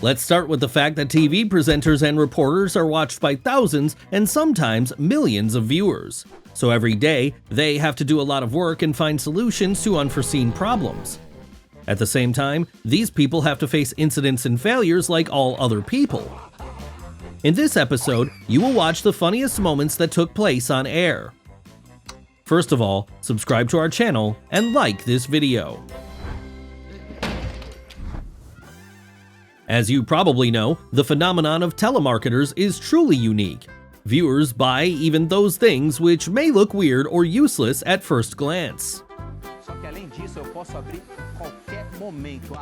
Let's start with the fact that TV presenters and reporters are watched by thousands and sometimes millions of viewers. So every day, they have to do a lot of work and find solutions to unforeseen problems. At the same time, these people have to face incidents and failures like all other people. In this episode, you will watch the funniest moments that took place on air. First of all, subscribe to our channel and like this video. As you probably know, the phenomenon of telemarketers is truly unique. Viewers buy even those things which may look weird or useless at first glance. Só que além disso, eu posso abrir qualquer momento.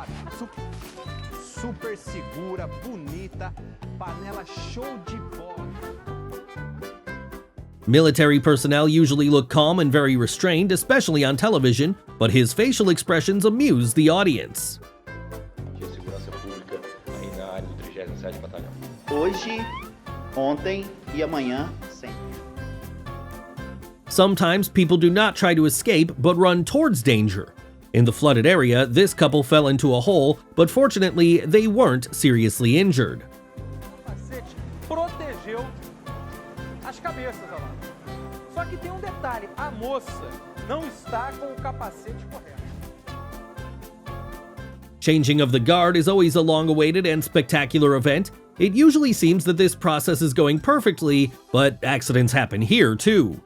Super segura, bonita, panela show de bola. Military personnel usually look calm and very restrained, especially on television, but his facial expressions amuse the audience. Hoje, ontem e amanhã, sempre. Sometimes people do not try to escape, but run towards danger. In the flooded area, this couple fell into a hole, but fortunately, they weren't seriously injured. O capacete protegeu as cabeças, olha lá. Só que tem detalhe, a moça não está com o capacete correto. Changing of the guard is always a long-awaited and spectacular event. It usually seems that this process is going perfectly, but accidents happen here too.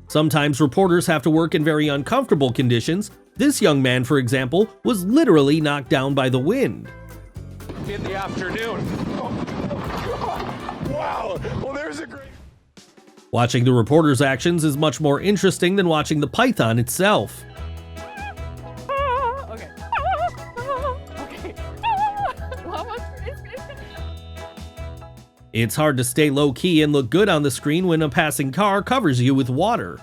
Sometimes reporters have to work in very uncomfortable conditions. This young man, for example, was literally knocked down by the wind. In the afternoon. Wow, well there's a great... Watching the reporter's actions is much more interesting than watching the python itself. Okay. Okay. It's hard to stay low-key and look good on the screen when a passing car covers you with water.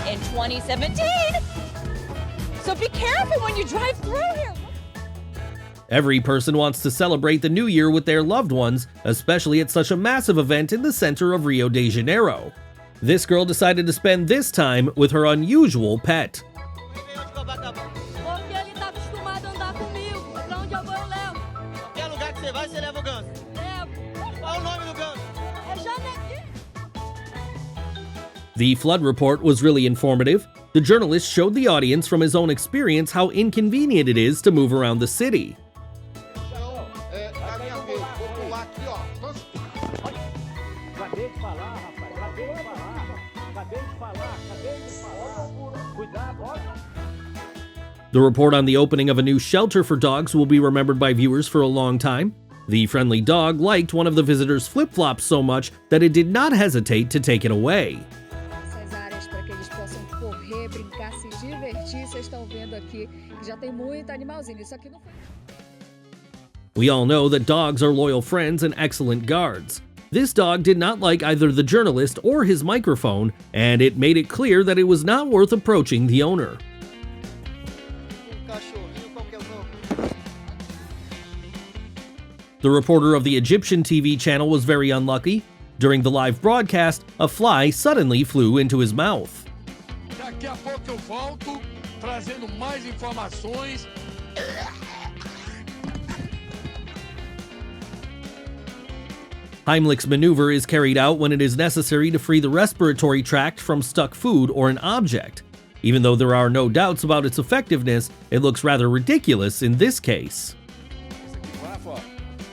In 2017! So be careful when you drive through here! Every person wants to celebrate the new year with their loved ones, especially at such a massive event in the center of Rio de Janeiro. This girl decided to spend this time with her unusual pet. Porque ele tá acostumado a andar comigo. Pra onde eu vou, eu levo. Qualquer lugar que você vai, você leva o ganso. Levo. Qual o nome do ganso? É Janequim. The flood report was really informative. The journalist showed the audience from his own experience how inconvenient it is to move around the city. Acabei de falar, rapaz. Acabei de falar. Cuidado, olha. The report on the opening of a new shelter for dogs will be remembered by viewers for a long time. The friendly dog liked one of the visitors' flip-flops so much that it did not hesitate to take it away. Essas áreas para que eles possam correr, brincar, se divertir. Vocês estão vendo aqui que já tem muito animalzinho. Isso aqui não foi. We all know that dogs are loyal friends and excellent guards. This dog did not like either the journalist or his microphone, and it made it clear that it was not worth approaching the owner. The reporter of the Egyptian TV channel was very unlucky. During the live broadcast, a fly suddenly flew into his mouth. Daqui a pouco eu volto trazendo mais informações. Heimlich's maneuver is carried out when it is necessary to free the respiratory tract from stuck food or an object. Even though there are no doubts about its effectiveness, it looks rather ridiculous in this case.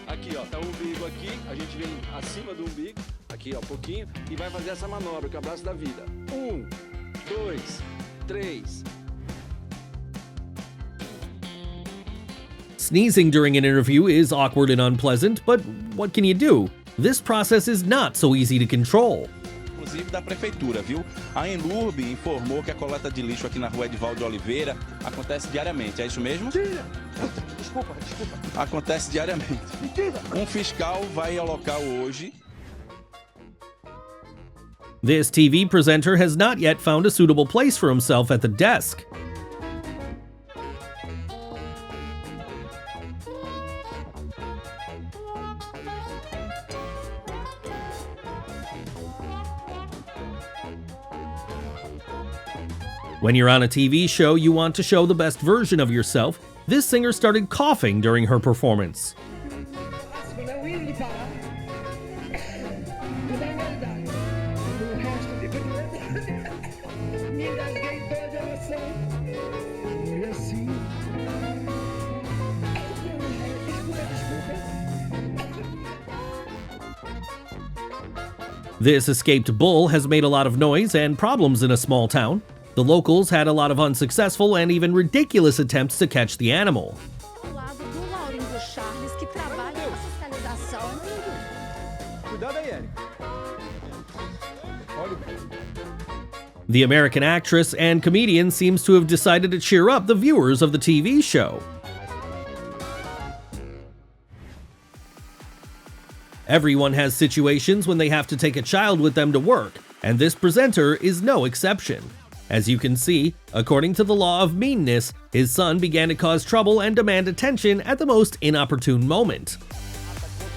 Aqui, ó, tá o umbigo aqui, a gente vem acima do umbigo, aqui, ó, pouquinho, e vai fazer essa manobra, que é o abraço da vida. 1, 2, 3. Sneezing during an interview is awkward and unpleasant, but what can you do? This process is not so easy to control. Inclusive da prefeitura, viu? A Enlurb informou que a coleta de lixo aqui na rua Edivaldo de Oliveira acontece diariamente, é isso mesmo? Desculpa. Acontece diariamente. Um fiscal vai ao local hoje. This TV presenter has not yet found a suitable place for himself at the desk. When you're on a TV show, you want to show the best version of yourself. This singer started coughing during her performance. This escaped bull has made a lot of noise and problems in a small town. The locals had a lot of unsuccessful and even ridiculous attempts to catch the animal. The American actress and comedian seems to have decided to cheer up the viewers of the TV show. Everyone has situations when they have to take a child with them to work, and this presenter is no exception. As you can see, according to the law of meanness, his son began to cause trouble and demand attention at the most inopportune moment.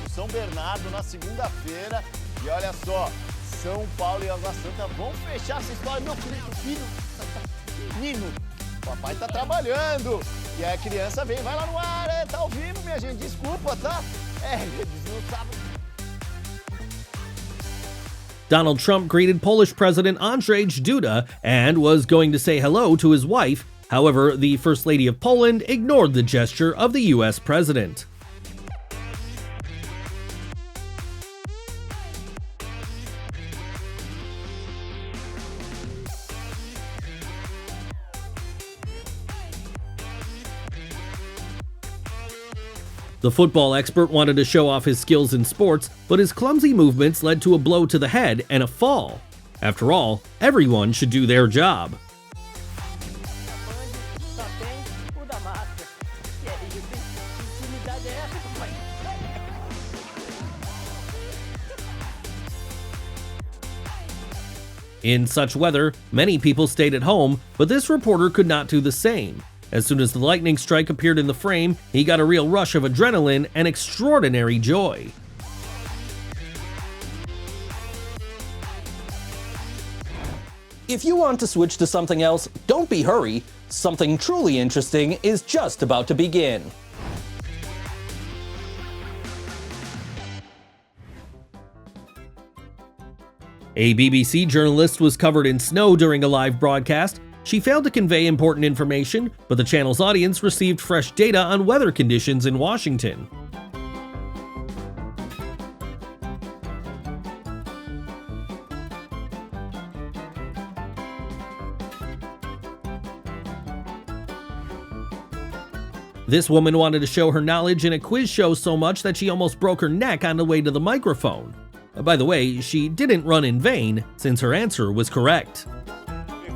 São Bernardo na segunda-feira e olha só, São Paulo e Água Santa vão fechar essa história. Meu filho, menino, papai tá trabalhando e aí a criança vem, vai lá no ar, tá ao vivo, minha gente, desculpa, tá? Eles não sabem. Donald Trump greeted Polish President Andrzej Duda and was going to say hello to his wife. However, the First Lady of Poland ignored the gesture of the US president. The football expert wanted to show off his skills in sports, but his clumsy movements led to a blow to the head and a fall. After all, everyone should do their job. In such weather, many people stayed at home, but this reporter could not do the same. As soon as the lightning strike appeared in the frame, he got a real rush of adrenaline and extraordinary joy. If you want to switch to something else, don't be hurry. Something truly interesting is just about to begin. A BBC journalist was covered in snow during a live broadcast. She failed to convey important information, but the channel's audience received fresh data on weather conditions in Washington. This woman wanted to show her knowledge in a quiz show so much that she almost broke her neck on the way to the microphone. By the way, she didn't run in vain, since her answer was correct.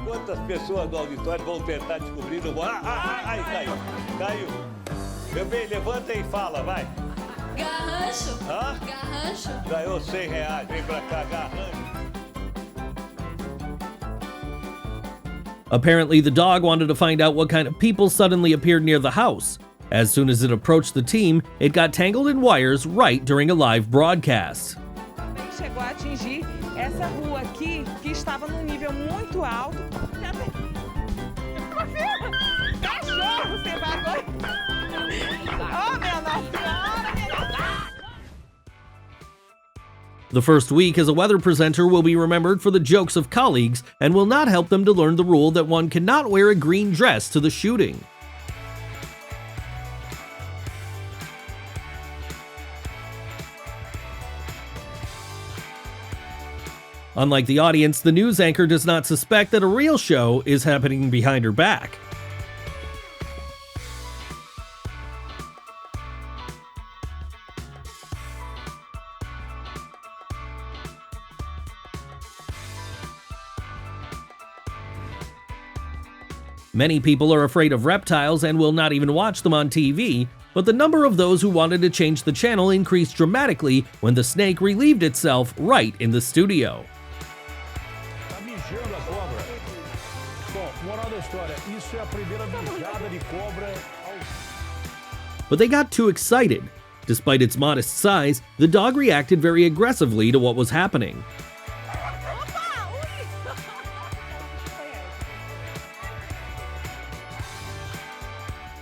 Quantas pessoas do auditório vão tentar descobrir o... Ai, caiu. Meu bem, levanta e fala, vai. Garrancho. Hã? Garrancho. Ganhou R$100, vem pra cá, garrancho. Apparently, the dog wanted to find out what kind of people suddenly appeared near the house. As soon as it approached the team, it got tangled in wires right during a live broadcast. Chegou a atingir essa rua aqui, que estava num nível muito alto. Cachorro, você vai... Oh, minha Nossa Senhora! The first week as a weather presenter will be remembered for the jokes of colleagues and will not help them to learn the rule that one cannot wear a green dress to the shooting. Unlike the audience, the news anchor does not suspect that a real show is happening behind her back. Many people are afraid of reptiles and will not even watch them on TV, but the number of those who wanted to change the channel increased dramatically when the snake relieved itself right in the studio. But they got too excited. Despite its modest size, the dog reacted very aggressively to what was happening.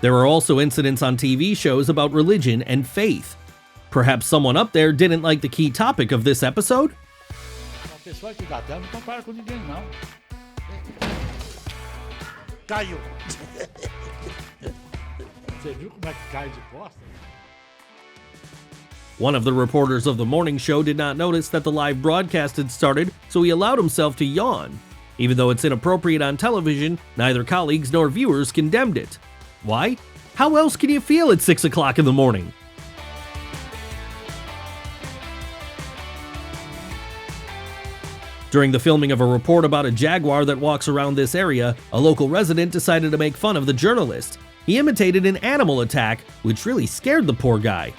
There are also incidents on TV shows about religion and faith. Perhaps someone up there didn't like the key topic of this episode? A pessoa que dá dano não compara com ninguém, não. Caiu. Você viu como é que cai de costas? One of the reporters of the morning show did not notice that the live broadcast had started, so he allowed himself to yawn. Even though it's inappropriate on television, neither colleagues nor viewers condemned it. Why? How else can you feel at 6 o'clock in the morning? During the filming of a report about a jaguar that walks around this area, a local resident decided to make fun of the journalist. He imitated an animal attack, which really scared the poor guy.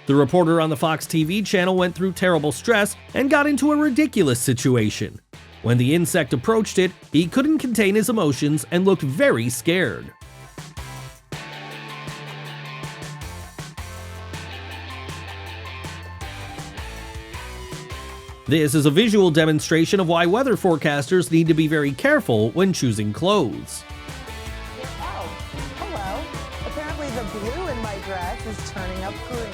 The reporter on the Fox TV channel went through terrible stress and got into a ridiculous situation. When the insect approached it, he couldn't contain his emotions and looked very scared. This is a visual demonstration of why weather forecasters need to be very careful when choosing clothes. Oh, hello. Apparently the blue in my dress is turning up green.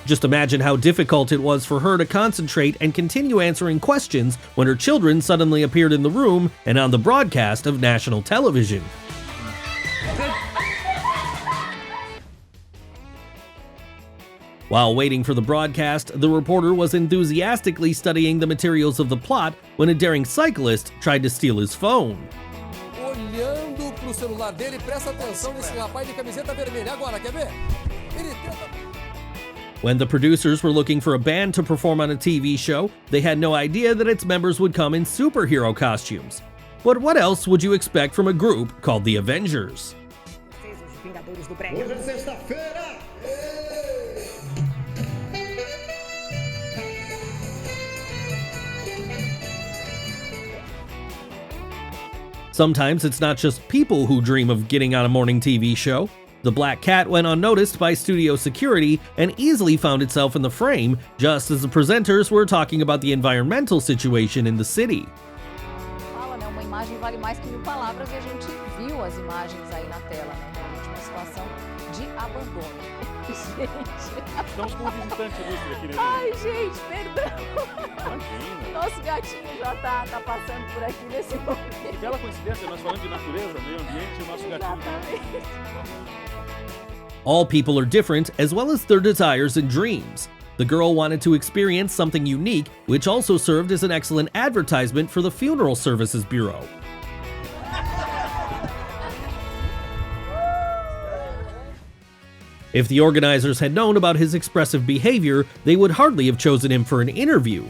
Just imagine how difficult it was for her to concentrate and continue answering questions when her children suddenly appeared in the room and on the broadcast of national television. While waiting for the broadcast, the reporter was enthusiastically studying the materials of the plot when a daring cyclist tried to steal his phone. Olhando pro celular dele, presta atenção nesse rapaz de camiseta vermelha. Agora, quer ver? Ele tenta... When the producers were looking for a band to perform on a TV show, they had no idea that its members would come in superhero costumes. But what else would you expect from a group called the Avengers? Hoje é sexta-feira! Sometimes it's not just people who dream of getting on a morning TV show. The black cat went unnoticed by studio security and easily found itself in the frame just as the presenters were talking about the environmental situation in the city. Fala, né? Uma imagem vale mais que 1000 palavras e a gente viu as imagens aí na tela, né? Realmente uma situação de abandono. Gente. Estamos com um visitante ilustre aqui, né? Ai, gente, perdão. Imagina. Nosso gatinho já tá passando por aqui nesse momento. Bela coincidência, nós falando de natureza, meio ambiente e o nosso gatinho. Exatamente. All people are different, as well as their desires and dreams. The girl wanted to experience something unique, which also served as an excellent advertisement for the Funeral Services Bureau. If the organizers had known about his expressive behavior, they would hardly have chosen him for an interview.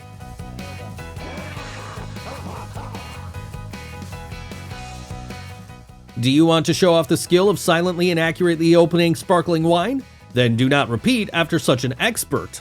Do you want to show off the skill of silently and accurately opening sparkling wine? Then do not repeat after such an expert.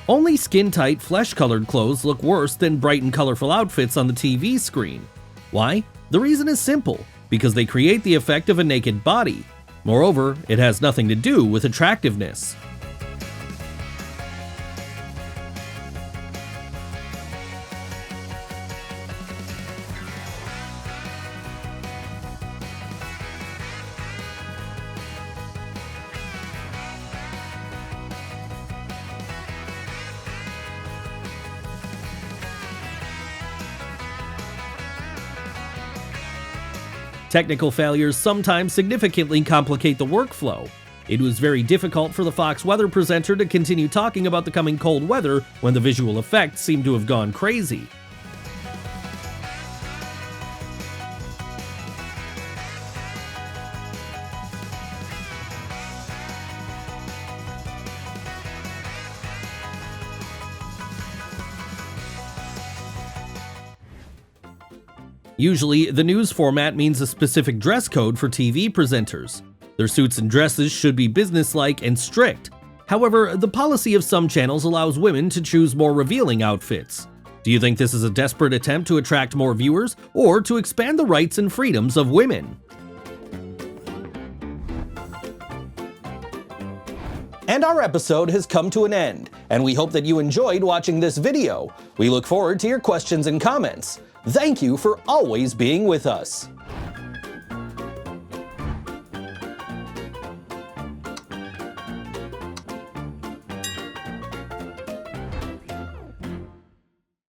Only skin-tight, flesh-colored clothes look worse than bright and colorful outfits on the TV screen. Why? The reason is simple. Because they create the effect of a naked body. Moreover, it has nothing to do with attractiveness. Technical failures sometimes significantly complicate the workflow. It was very difficult for the Fox weather presenter to continue talking about the coming cold weather when the visual effects seemed to have gone crazy. Usually, the news format means a specific dress code for TV presenters. Their suits and dresses should be businesslike and strict. However, the policy of some channels allows women to choose more revealing outfits. Do you think this is a desperate attempt to attract more viewers, or to expand the rights and freedoms of women? And our episode has come to an end, and we hope that you enjoyed watching this video. We look forward to your questions and comments. Thank you for always being with us.